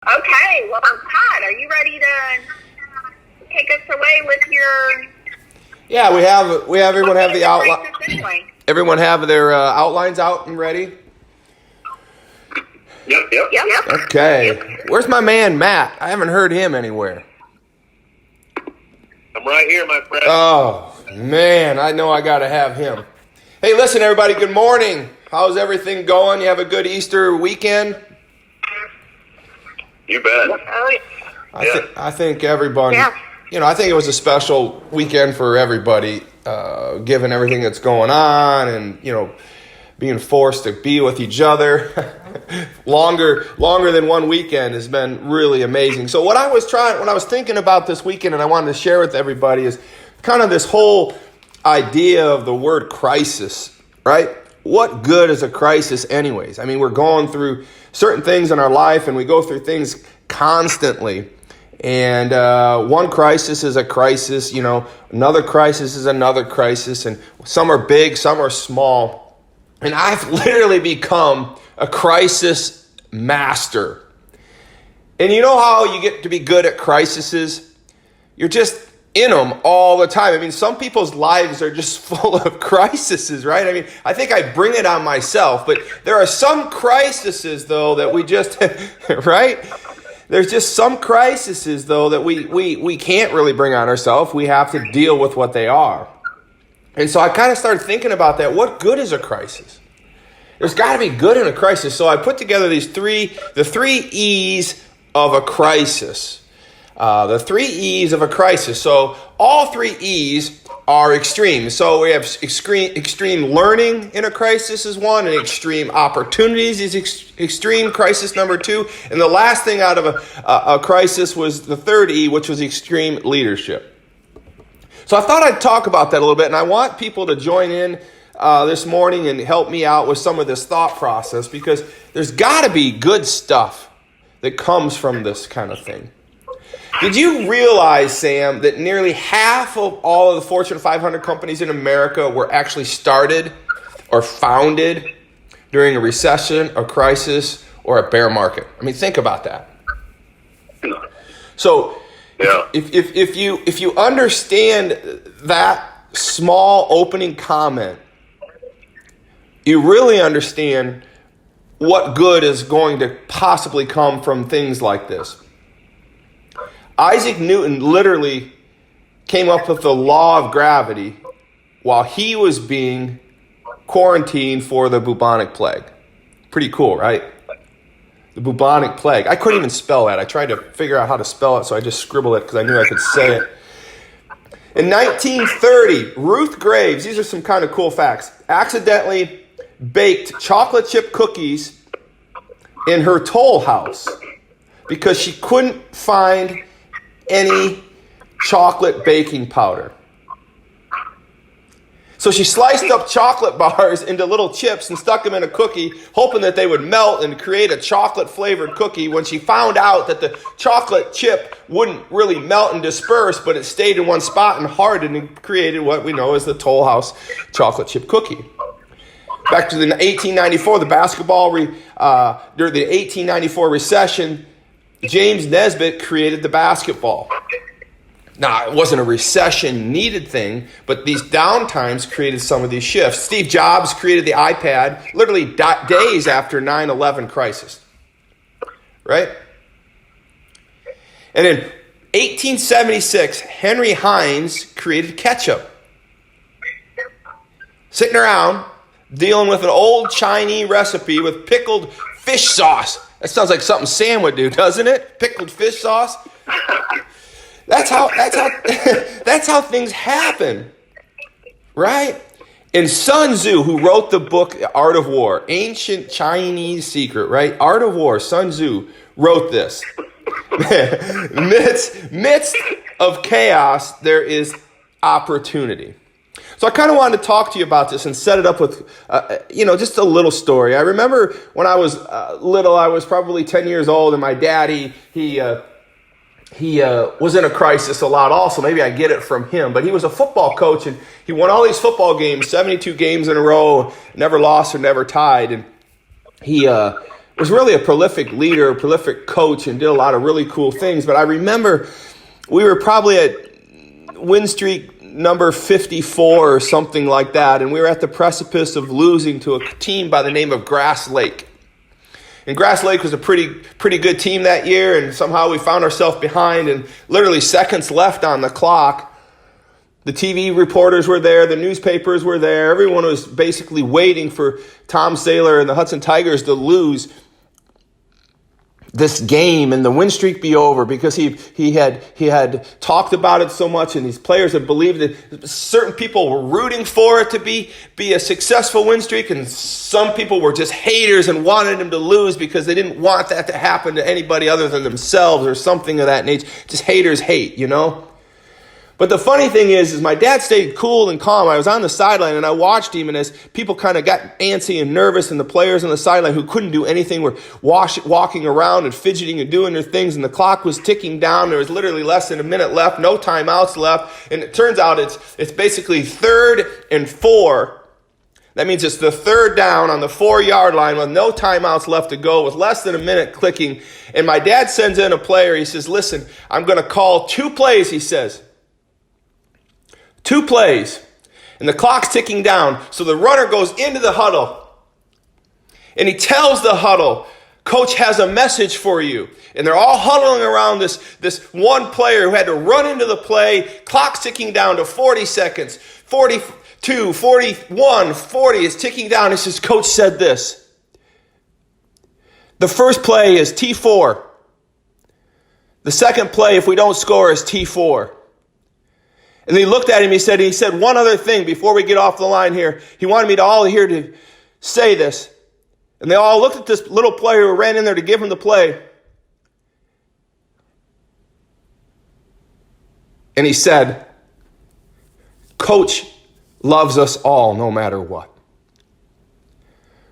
Okay, well, Todd, are you ready to take us away with your? Yeah, we have everyone have the outline. Anyway? Everyone have their outlines out and ready. Yep. Okay, where's my man Matt? I haven't heard him anywhere. I'm right here, my friend. Oh man, I know I gotta have him. Hey, listen, everybody. Good morning. How's everything going? You have a good Easter weekend? You bet. Oh, yeah. I think everybody. Yeah. I think it was a special weekend for everybody, given everything that's going on, and being forced to be with each other longer than one weekend has been really amazing. So when I was thinking about this weekend, and I wanted to share with everybody, is kind of this whole idea of the word crisis, right? What good is a crisis anyways? I mean, we're going through certain things in our life, and we go through things constantly. And one crisis is a crisis, another crisis is another crisis, and some are big, some are small. And I've literally become a crisis master. And you know how you get to be good at crises? You're just in them all the time. I mean, some people's lives are just full of crises, right? I mean, I think I bring it on myself, but there are some crises, though, that we just, right? There's just some crises, though, that we can't really bring on ourselves. We have to deal with what they are. And so I kind of started thinking about that. What good is a crisis? There's got to be good in a crisis. So I put together the three E's of a crisis. The three E's of a crisis. So all three E's are extreme. So we have extreme learning in a crisis is one, and extreme opportunities is extreme crisis number two. And the last thing out of a crisis was the third E, which was extreme leadership. So I thought I'd talk about that a little bit, and I want people to join in this morning and help me out with some of this thought process, because there's got to be good stuff that comes from this kind of thing. Did you realize, Sam, that nearly half of all of the Fortune 500 companies in America were actually started or founded during a recession, a crisis, or a bear market? I mean, think about that. So, yeah. if you understand that small opening comment, you really understand what good is going to possibly come from things like this. Isaac Newton literally came up with the law of gravity while he was being quarantined for the bubonic plague. Pretty cool, right? The bubonic plague. I couldn't even spell that. I tried to figure out how to spell it, so I just scribbled it because I knew I could say it. In 1930, Ruth Graves, these are some kind of cool facts, accidentally baked chocolate chip cookies in her toll house because she couldn't find any chocolate baking powder. So she sliced up chocolate bars into little chips and stuck them in a cookie, hoping that they would melt and create a chocolate-flavored cookie. When she found out that the chocolate chip wouldn't really melt and disperse, but it stayed in one spot and hardened and created what we know as the Toll House chocolate chip cookie. Back to the 1894, during the 1894 recession, James Nesbitt created the basketball. Now, it wasn't a recession-needed thing, but these downtimes created some of these shifts. Steve Jobs created the iPad literally days after 9/11 crisis. Right? And in 1876, Henry Heinz created ketchup. Sitting around, dealing with an old Chinese recipe with pickled fish sauce. That sounds like something Sam would do, doesn't it? Pickled fish sauce. That's how things happen, right? And Sun Tzu, who wrote the book Art of War, ancient Chinese secret, right? Art of War. Sun Tzu wrote this. Midst of chaos, there is opportunity. So I kind of wanted to talk to you about this and set it up with, just a little story. I remember when I was little, I was probably 10 years old, and my daddy, he was in a crisis a lot also. Maybe I get it from him, but he was a football coach, and he won all these football games, 72 games in a row, never lost or never tied. And he was really a prolific leader, a prolific coach, and did a lot of really cool things. But I remember we were probably at win streak number 54 or something like that, and we were at the precipice of losing to a team by the name of Grass Lake. And Grass Lake was a pretty good team that year, and somehow we found ourselves behind, and literally seconds left on the clock. The TV reporters were there, the newspapers were there, everyone was basically waiting for Tom Saylor and the Hudson Tigers to lose this game and the win streak be over, because he had talked about it so much, and these players had believed it. Certain people were rooting for it to be a successful win streak, and some people were just haters and wanted him to lose because they didn't want that to happen to anybody other than themselves or something of that nature. Just haters hate, you know? But the funny thing is my dad stayed cool and calm. I was on the sideline and I watched him, and as people kind of got antsy and nervous, and the players on the sideline who couldn't do anything were walking around and fidgeting and doing their things, and the clock was ticking down. There was literally less than a minute left, no timeouts left, and it turns out it's basically 3rd and 4. That means it's the 3rd down on the 4-yard line with no timeouts left to go, with less than a minute clicking. And my dad sends in a player. He says, "Listen, I'm going to call 2 plays," he says. 2 plays, and the clock's ticking down. So the runner goes into the huddle, and he tells the huddle, "Coach has a message for you." And they're all huddling around this one player who had to run into the play. Clock's ticking down to 40 seconds, 42, 41, 40 is ticking down. He says, "Coach said this. The first play is T4. The second play, if we don't score, is T4. And he looked at him, he said one other thing before we get off the line here. He wanted me to all here to say this. And they all looked at this little player who ran in there to give him the play. And he said, "Coach loves us all no matter what."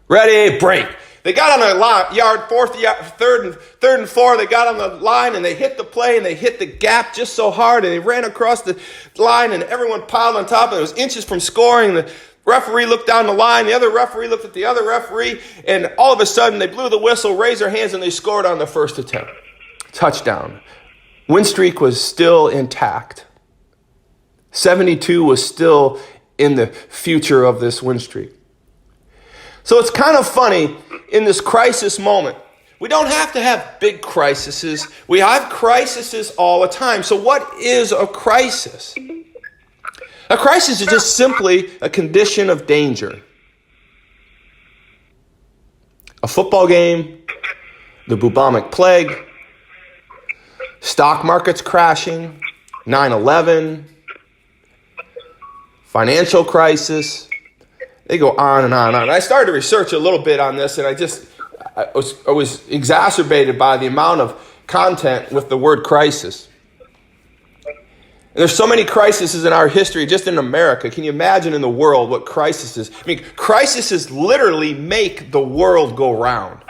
Ready, break. They got on the yard, 3rd and 4. They got on the line, and they hit the play, and they hit the gap just so hard, and they ran across the line, and everyone piled on top, and it was inches from scoring. The referee looked down the line. The other referee looked at the other referee, and all of a sudden, they blew the whistle, raised their hands, and they scored on the first attempt. Touchdown. Win streak was still intact. 72 was still in the future of this win streak. So it's kind of funny in this crisis moment. We don't have to have big crises. We have crises all the time. So what is a crisis? A crisis is just simply a condition of danger. A football game, the bubonic plague, stock markets crashing, 9/11, financial crisis. They go on and on and on. I started to research a little bit on this, and I was exacerbated by the amount of content with the word crisis. And there's so many crises in our history, just in America. Can you imagine in the world what crisis is? I mean, crises literally make the world go round.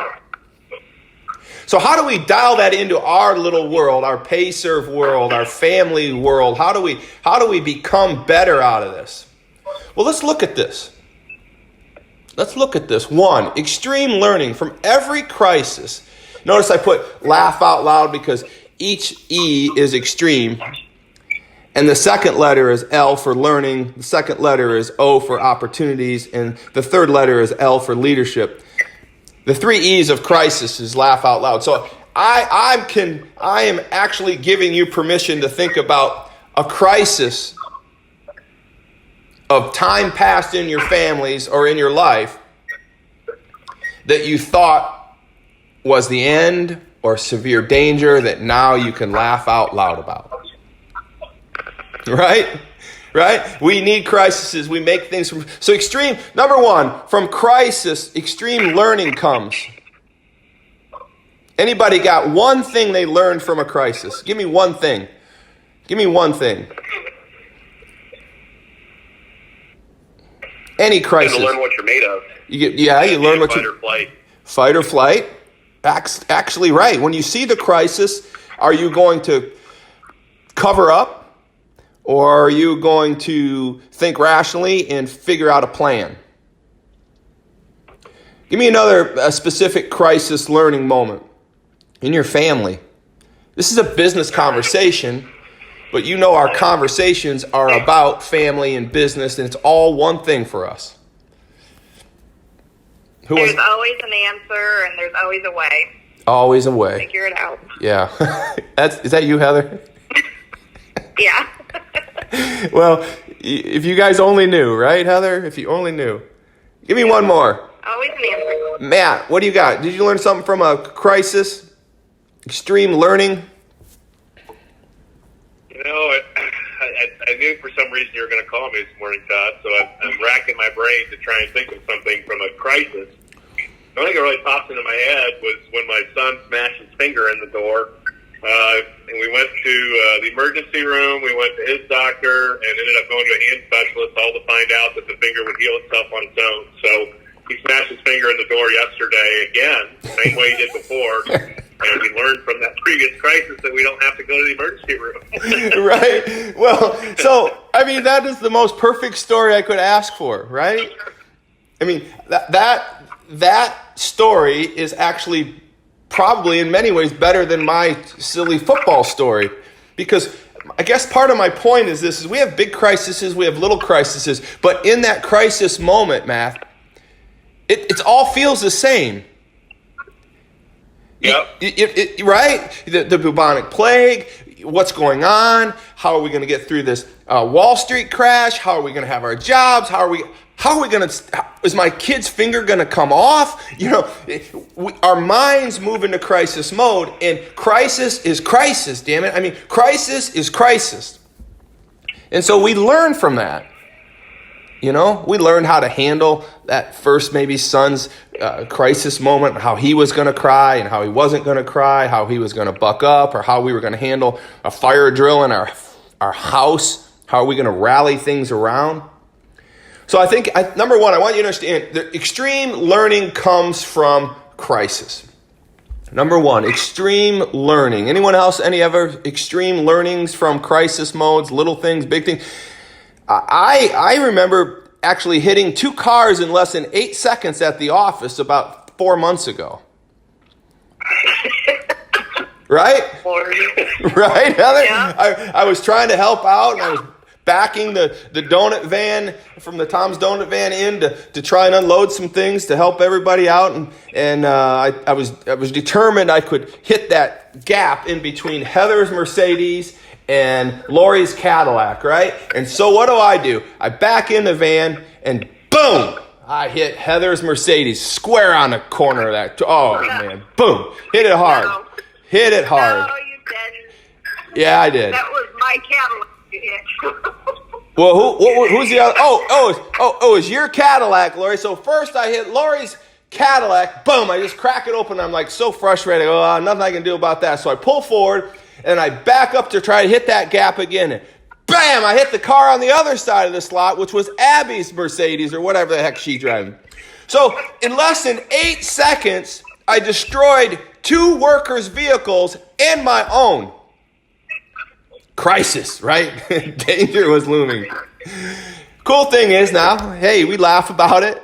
So how do we dial that into our little world, our pay-serve world, our family world? How do we become better out of this? Well, let's look at this. Let's look at this. 1, extreme learning from every crisis. Notice I put laugh out loud because each E is extreme. And the second letter is L for learning. The second letter is O for opportunities. And the third letter is L for leadership. The 3 E's of crisis is laugh out loud. So I am actually giving you permission to think about a crisis of time passed in your families or in your life that you thought was the end or severe danger that now you can laugh out loud about. Right? We need crises. We make things from... So extreme, number 1, from crisis, extreme learning comes. Anybody got one thing they learned from a crisis? Give me one thing. Any crisis. You learn what you're made of. You learn what you... Fight or flight. Actually, right. When you see the crisis, are you going to cover up, or are you going to think rationally and figure out a plan? Give me a specific crisis learning moment in your family. This is a business conversation, but you know our conversations are about family and business, and it's all one thing for us. There's always an answer, and there's always a way. Always a way. Figure it out. Yeah. Is that you, Heather? Yeah. Well, if you guys only knew, right, Heather? If you only knew. Give me one more. Always an answer. Matt, what do you got? Did you learn something from a crisis? Extreme learning? You know, I knew for some reason you were going to call me this morning, Todd, so I'm racking my brain to try and think of something from a crisis. The only thing that really popped into my head was when my son smashed his finger in the door. And we went to the emergency room, we went to his doctor, and ended up going to a hand specialist, all to find out that the finger would heal itself on its own. So he smashed his finger in the door yesterday again, same way he did before. And we learned from that previous crisis that we don't have to go to the emergency room. Right. Well, so, I mean, that is the most perfect story I could ask for, right? I mean, that story is actually probably in many ways better than my silly football story, because I guess part of my point is this: is we have big crises, we have little crises, but in that crisis moment, Matt, it all feels the same. Yep. Right? The bubonic plague, what's going on? How are we going to get through this Wall Street crash? How are we going to have our jobs? How are we going to, is my kid's finger going to come off? You know, our minds move into crisis mode, and crisis is crisis, damn it. I mean, crisis is crisis. And so we learn from that. You know, we learned how to handle that first maybe son's crisis moment, how he was going to cry and how he wasn't going to cry, how he was going to buck up, or how we were going to handle a fire drill in our house. How are we going to rally things around? So I think, number one, I want you to understand that extreme learning comes from crisis. Number one, extreme learning. Anyone else, any other extreme learnings from crisis modes, little things, big things? I remember actually hitting 2 cars in less than 8 seconds at the office about 4 months ago. Right? Right, Heather? Yeah. I was trying to help out, and I was backing the donut van from the Tom's Donut van in to try and unload some things to help everybody out, and I was determined I could hit that gap in between Heather's Mercedes and Lori's Cadillac, right? And so what do? I back in the van, and boom! I hit Heather's Mercedes square on the corner of that. Oh, man. Boom. Hit it hard. No. Hit it hard. No, you didn't. Yeah, I did. That was my Cadillac you hit. Well, who's the other? Oh, it was your Cadillac, Lori. So first I hit Lori's Cadillac. Boom. I just crack it open. I'm like so frustrated. Oh, nothing I can do about that. So I pull forward, and I back up to try to hit that gap again. And bam, I hit the car on the other side of the slot, which was Abby's Mercedes or whatever the heck she's driving. So in less than 8 seconds, I destroyed 2 workers' vehicles and my own. Crisis, right? Danger was looming. Cool thing is now, hey, we laugh about it.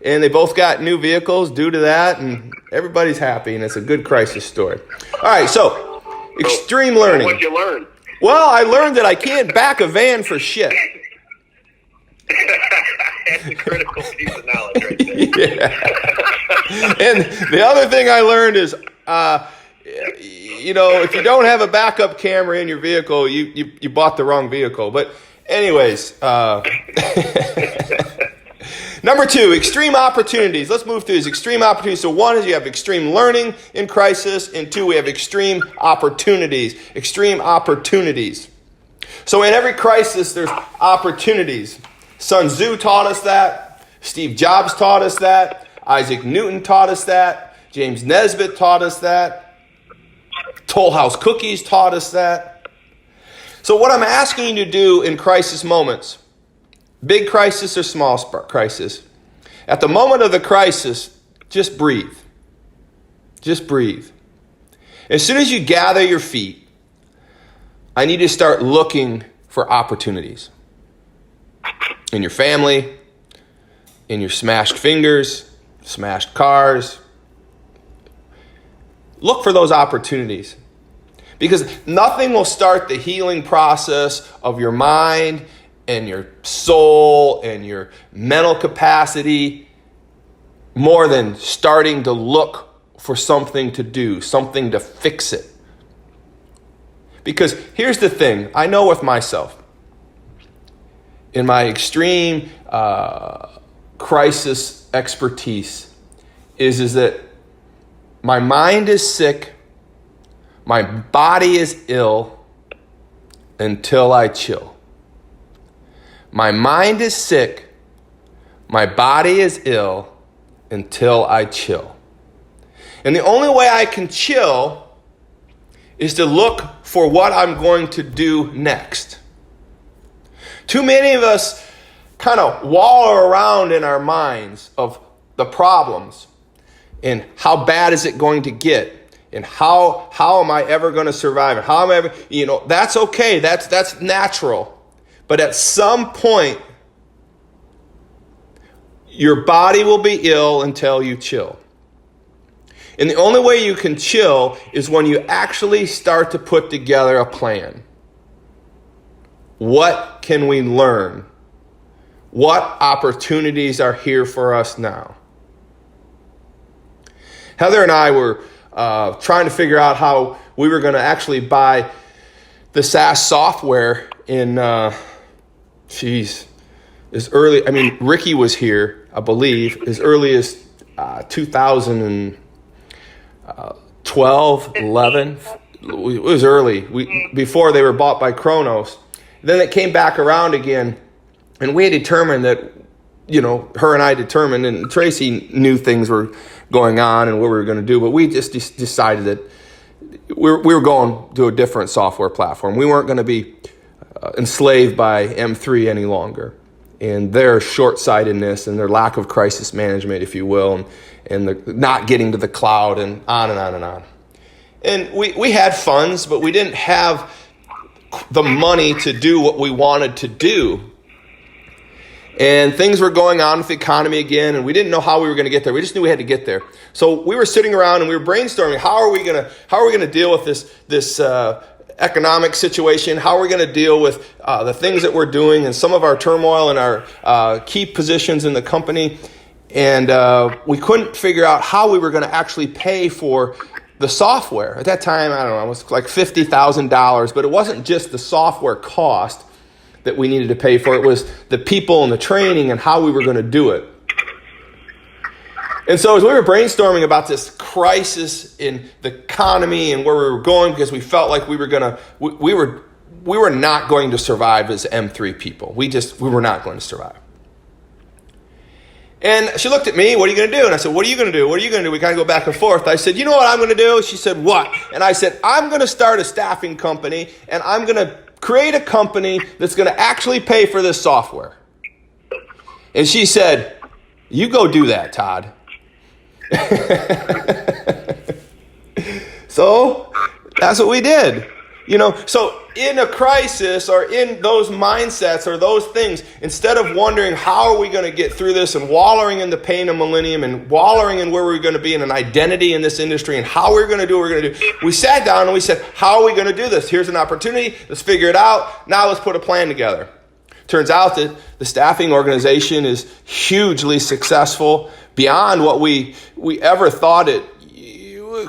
And they both got new vehicles due to that, and everybody's happy, and it's a good crisis story. All right, so extreme learning. What'd you learn? Well, I learned that I can't back a van for shit. That's a critical piece of knowledge right there. Yeah. And the other thing I learned is, if you don't have a backup camera in your vehicle, you bought the wrong vehicle. But anyways, number 2, extreme opportunities. Let's move through these extreme opportunities. So 1 is you have extreme learning in crisis, and 2, we have extreme opportunities. Extreme opportunities. So in every crisis, there's opportunities. Sun Tzu taught us that. Steve Jobs taught us that. Isaac Newton taught us that. James Nesbitt taught us that. Toll House Cookies taught us that. So what I'm asking you to do in crisis moments, big crisis or small crisis, at the moment of the crisis, just breathe. Just breathe. As soon as you gather your feet, I need you to start looking for opportunities. In your family, in your smashed fingers, smashed cars. Look for those opportunities, because nothing will start the healing process of your mind and your soul and your mental capacity more than starting to look for something to do, something to fix it. Because here's the thing, I know with myself, in my extreme crisis expertise, is that my mind is sick, my body is ill until I chill. My mind is sick, my body is ill until I chill. And the only way I can chill is to look for what I'm going to do next. Too many of us kind of wallow around in our minds of the problems and how bad is it going to get and how am I ever going to survive and how am I ever, that's okay, that's natural. But at some point, your body will be ill until you chill. And the only way you can chill is when you actually start to put together a plan. What can we learn? What opportunities are here for us now? Heather and I were trying to figure out how we were going to actually buy the SaaS software in, as early, Ricky was here, I believe, as early as 2012, 11. It was early, before they were bought by Kronos. Then it came back around again, and we had determined that, her and I determined, and Tracy knew things were going on and what we were going to do, but we just decided that we were going to a different software platform. We weren't going to be enslaved by M3 any longer, and their short-sightedness and their lack of crisis management, if you will, and the not getting to the cloud and on and on and on. And we had funds, but we didn't have the money to do what we wanted to do. And things were going on with the economy again, and we didn't know how we were going to get there. We just knew we had to get there. So we were sitting around and we were brainstorming, how are we going to deal with this economic situation? How are we going to deal with the things that we're doing and some of our turmoil and our key positions in the company? And we couldn't figure out how we were going to actually pay for the software. At that time, I don't know, it was like $50,000, but it wasn't just the software cost that we needed to pay for. It was the people and the training and how we were going to do it. And so as we were brainstorming about this crisis in the economy and where we were going, because we felt like we were not going to survive as M3 people. We were not going to survive. And she looked at me, what are you going to do? And I said, what are you going to do? What are you going to do? We kind of go back and forth. I said, you know what I'm going to do? She said, what? And I said, I'm going to start a staffing company, and I'm going to create a company that's going to actually pay for this software. And she said, you go do that, Todd. So that's what we did. So in a crisis or in those mindsets or those things, instead of wondering how are we going to get through this and wallowing in the pain of millennium and wallowing in where we're going to be in an identity in this industry and how we're going to do what we're going to do, we sat down and we said, how are we going to do this? Here's an opportunity. Let's figure it out. Now let's put a plan together. Turns out that the staffing organization is hugely successful beyond what we ever thought it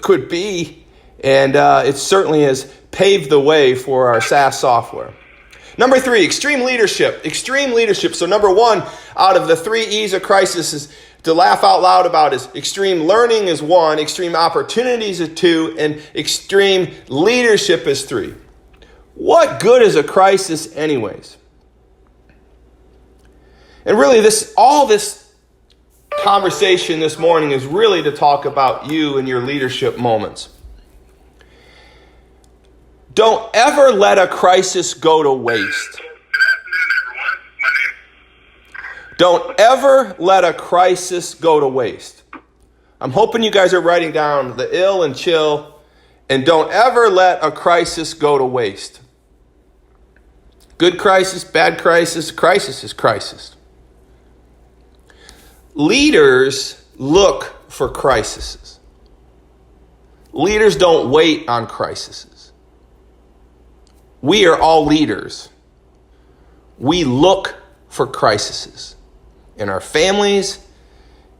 could be. And it certainly has paved the way for our SaaS software. Number 3, extreme leadership. Extreme leadership. So number 1 out of the 3 E's of crisis is to laugh out loud about is extreme learning is 1, extreme opportunities is 2, and extreme leadership is 3. What good is a crisis anyways? And really all this conversation this morning is really to talk about you and your leadership moments. Don't ever let a crisis go to waste. Don't ever let a crisis go to waste. I'm hoping you guys are writing down the ill and chill, and don't ever let a crisis go to waste. Good crisis, bad crisis, crisis is crisis. Leaders look for crises. Leaders don't wait on crises. We are all leaders. We look for crises in our families,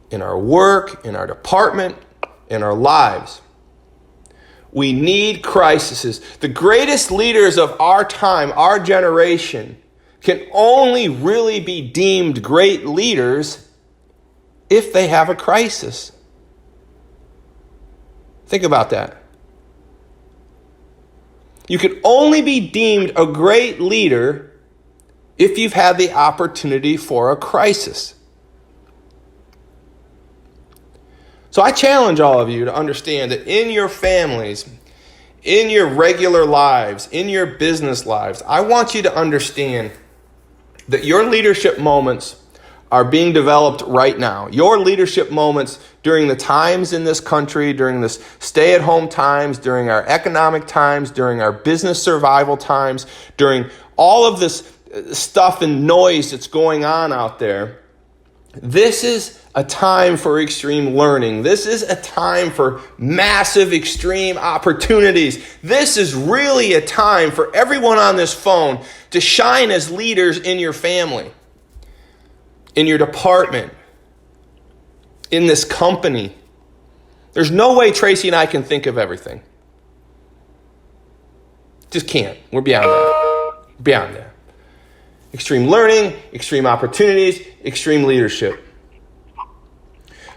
in our work, in our department, in our lives. We need crises. The greatest leaders of our time, our generation, can only really be deemed great leaders if they have a crisis. Think about that. You can only be deemed a great leader if you've had the opportunity for a crisis. So I challenge all of you to understand that in your families, in your regular lives, in your business lives, I want you to understand that your leadership moments are being developed right now. Your leadership moments during the times in this country, during this stay-at-home times, during our economic times, during our business survival times, during all of this stuff and noise that's going on out there. This is a time for extreme learning. This is a time for massive extreme opportunities. This is really a time for everyone on this phone to shine as leaders in your family, in your department, in this company. There's no way Tracy and I can think of everything. Just can't. We're beyond that. Beyond that. Extreme learning, extreme opportunities, extreme leadership.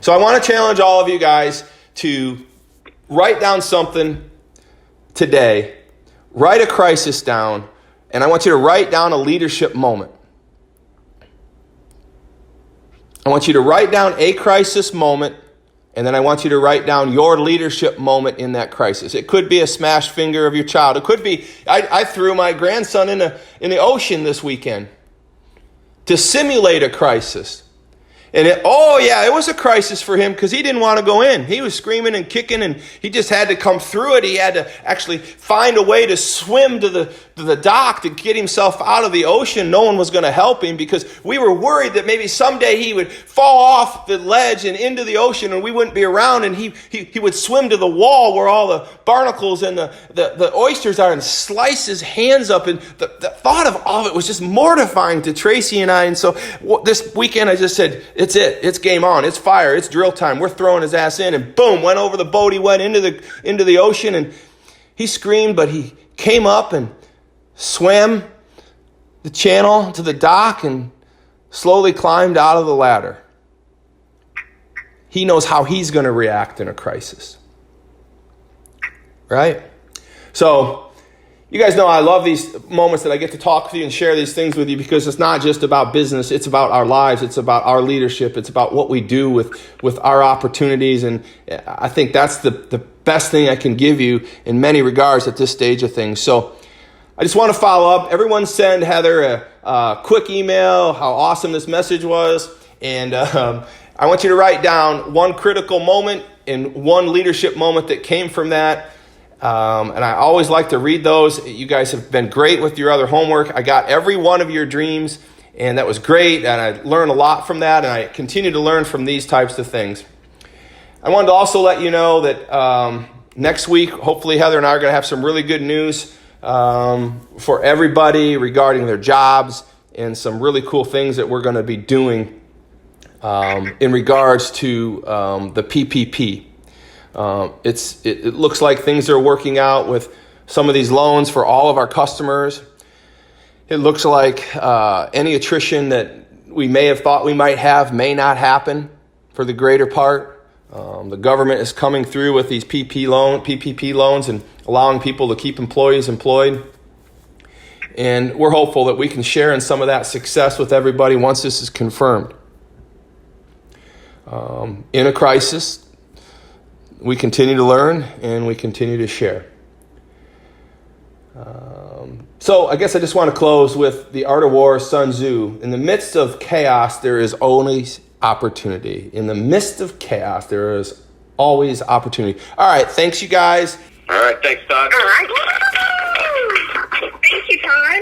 So I want to challenge all of you guys to write down something today. Write a crisis down, and I want you to write down a leadership moment. I want you to write down a crisis moment, and then I want you to write down your leadership moment in that crisis. It could be a smashed finger of your child. It could be, I threw my grandson in the ocean this weekend to simulate a crisis. And it was a crisis for him because he didn't want to go in. He was screaming and kicking, and he just had to come through it. He had to actually find a way to swim to the dock to get himself out of the ocean. No one was going to help him because we were worried that maybe someday he would fall off the ledge and into the ocean and we wouldn't be around, and he would swim to the wall where all the barnacles and the oysters are and slice his hands up. And the thought of all of it was just mortifying to Tracy and I. And so this weekend I just said, it's it. It's game on. It's fire. It's drill time. We're throwing his ass in, and boom, went over the boat. He went into the ocean, and he screamed, but he came up and swam the channel to the dock and slowly climbed out of the ladder. He knows how he's going to react in a crisis. Right? So, you guys know I love these moments that I get to talk with you and share these things with you because it's not just about business. It's about our lives. It's about our leadership. It's about what we do with our opportunities. And I think that's the best thing I can give you in many regards at this stage of things. So I just want to follow up. Everyone send Heather a quick email, how awesome this message was. And I want you to write down one critical moment and one leadership moment that came from that. And I always like to read those. You guys have been great with your other homework. I got every one of your dreams, and that was great. And I learned a lot from that, and I continue to learn from these types of things. I wanted to also let you know that next week, hopefully Heather and I are going to have some really good news for everybody regarding their jobs and some really cool things that we're going to be doing in regards to the PPP. It looks like things are working out with some of these loans for all of our customers. It looks like any attrition that we may have thought we might have may not happen for the greater part. The government is coming through with these PPP loans and allowing people to keep employees employed. And we're hopeful that we can share in some of that success with everybody once this is confirmed. In a crisis, we continue to learn and we continue to share. So I guess I just want to close with the Art of War, Sun Tzu. In the midst of chaos, there is always opportunity. In the midst of chaos, there is always opportunity. All right, thanks you guys. All right, thanks, Todd. All right.